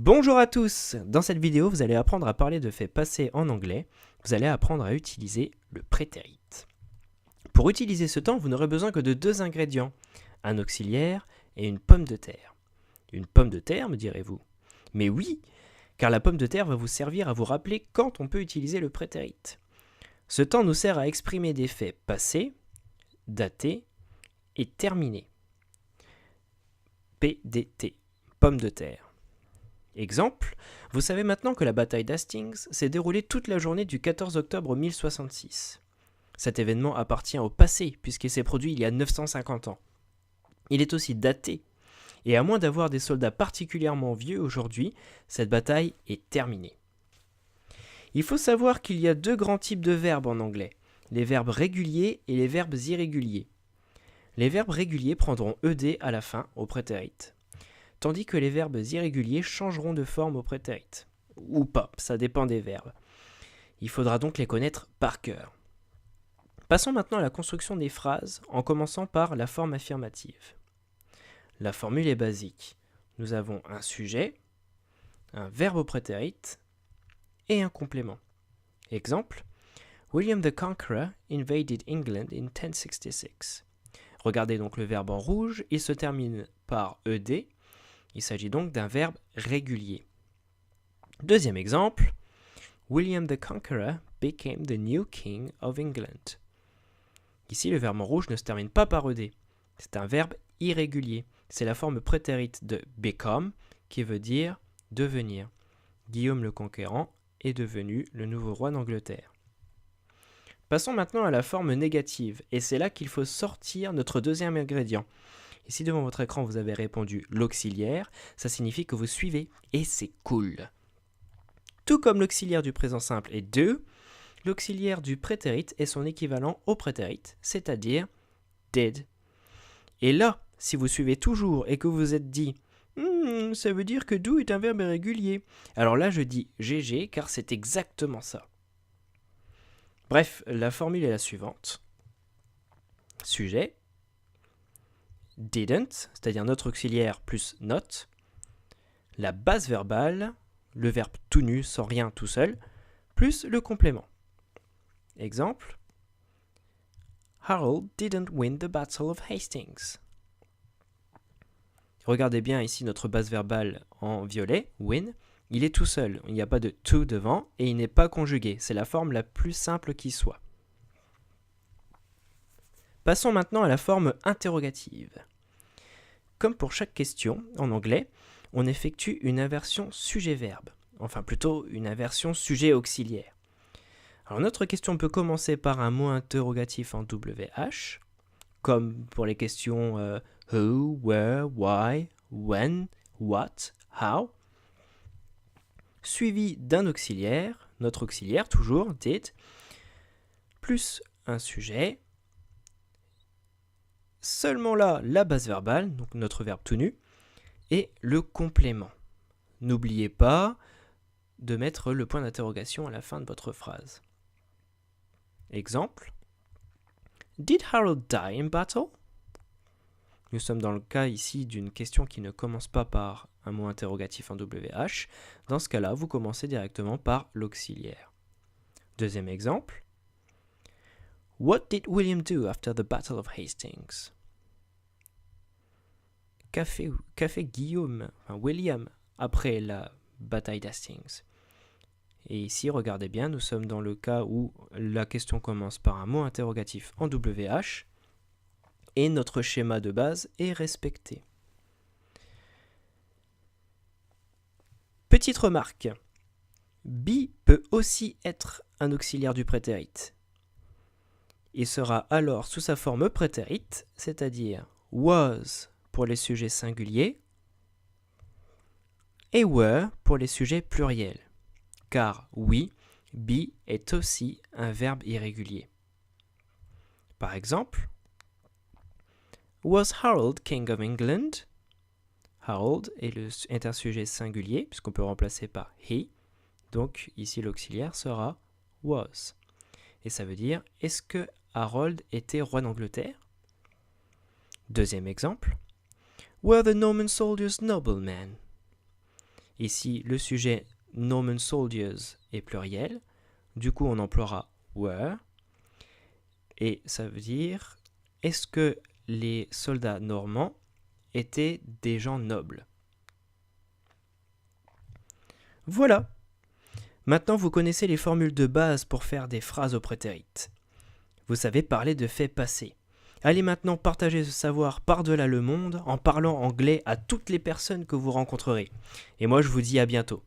Bonjour à tous! Dans cette vidéo, vous allez apprendre à parler de faits passés en anglais. Vous allez apprendre à utiliser le prétérit. Pour utiliser ce temps, vous n'aurez besoin que de deux ingrédients, un auxiliaire et une pomme de terre. Une pomme de terre, me direz-vous? Mais oui, car la pomme de terre va vous servir à vous rappeler quand on peut utiliser le prétérit. Ce temps nous sert à exprimer des faits passés, datés et terminés. PDT, pomme de terre. Exemple, vous savez maintenant que la bataille d'Hastings s'est déroulée toute la journée du 14 octobre 1066. Cet événement appartient au passé puisqu'il s'est produit il y a 950 ans. Il est aussi daté, et à moins d'avoir des soldats particulièrement vieux aujourd'hui, cette bataille est terminée. Il faut savoir qu'il y a deux grands types de verbes en anglais, les verbes réguliers et les verbes irréguliers. Les verbes réguliers prendront ed à la fin au prétérit, tandis que les verbes irréguliers changeront de forme au prétérit. Ou pas, ça dépend des verbes. Il faudra donc les connaître par cœur. Passons maintenant à la construction des phrases, en commençant par la forme affirmative. La formule est basique. Nous avons un sujet, un verbe au prétérit et un complément. Exemple, William the Conqueror invaded England in 1066. Regardez donc le verbe en rouge, il se termine par ed. Il s'agit donc d'un verbe régulier. Deuxième exemple, William the Conqueror became the new king of England. Ici, le verbe en rouge ne se termine pas par ed. C'est un verbe irrégulier. C'est la forme prétérit de become qui veut dire devenir. Guillaume le Conquérant est devenu le nouveau roi d'Angleterre. Passons maintenant à la forme négative, et c'est là qu'il faut sortir notre deuxième ingrédient. Ici devant votre écran, vous avez répondu l'auxiliaire, ça signifie que vous suivez, et c'est cool. Tout comme l'auxiliaire du présent simple est do, l'auxiliaire du prétérit est son équivalent au prétérit, c'est-à-dire did. Et là, si vous suivez toujours et que vous vous êtes dit « ça veut dire que do est un verbe irrégulier », alors là je dis GG car c'est exactement ça. Bref, la formule est la suivante. Sujet, didn't, c'est-à-dire notre auxiliaire plus not, la base verbale, le verbe tout nu, sans rien, tout seul, plus le complément. Exemple, Harold didn't win the Battle of Hastings. Regardez bien ici notre base verbale en violet, win, il est tout seul, il n'y a pas de to devant et il n'est pas conjugué, c'est la forme la plus simple qui soit. Passons maintenant à la forme interrogative. Comme pour chaque question, en anglais, on effectue une inversion sujet-verbe, enfin plutôt une inversion sujet-auxiliaire. Alors notre question peut commencer par un mot interrogatif en WH, comme pour les questions who, where, why, when, what, how, suivi d'un auxiliaire, notre auxiliaire toujours, did, plus un sujet, seulement là la base verbale, donc notre verbe tout nu, et le complément. N'oubliez pas de mettre le point d'interrogation à la fin de votre phrase. Exemple, Did Harold die in battle? Nous sommes dans le cas ici d'une question qui ne commence pas par un mot interrogatif en WH. Dans ce cas-là, vous commencez directement par l'auxiliaire. Deuxième exemple, What did William do after the Battle of Hastings? Qu'a fait Guillaume, enfin William, après la bataille d'Hastings? Et ici, regardez bien, nous sommes dans le cas où la question commence par un mot interrogatif en WH et notre schéma de base est respecté. Petite remarque, be peut aussi être un auxiliaire du prétérit. Il sera alors sous sa forme prétérit, c'est-à-dire was pour les sujets singuliers et were pour les sujets pluriels. Car oui, be est aussi un verbe irrégulier. Par exemple, Was Harold King of England? Harold est un sujet singulier, puisqu'on peut remplacer par he. Donc ici l'auxiliaire sera was. Et ça veut dire, est-ce que Harold était roi d'Angleterre? Deuxième exemple, Were the Norman soldiers noblemen? Ici, le sujet Norman soldiers est pluriel. Du coup, on emploiera were. Et ça veut dire, est-ce que les soldats normands étaient des gens nobles? Voilà. Maintenant, vous connaissez les formules de base pour faire des phrases au prétérit. Vous savez parler de faits passés. Allez maintenant partager ce savoir par-delà le monde en parlant anglais à toutes les personnes que vous rencontrerez. Et moi, je vous dis à bientôt.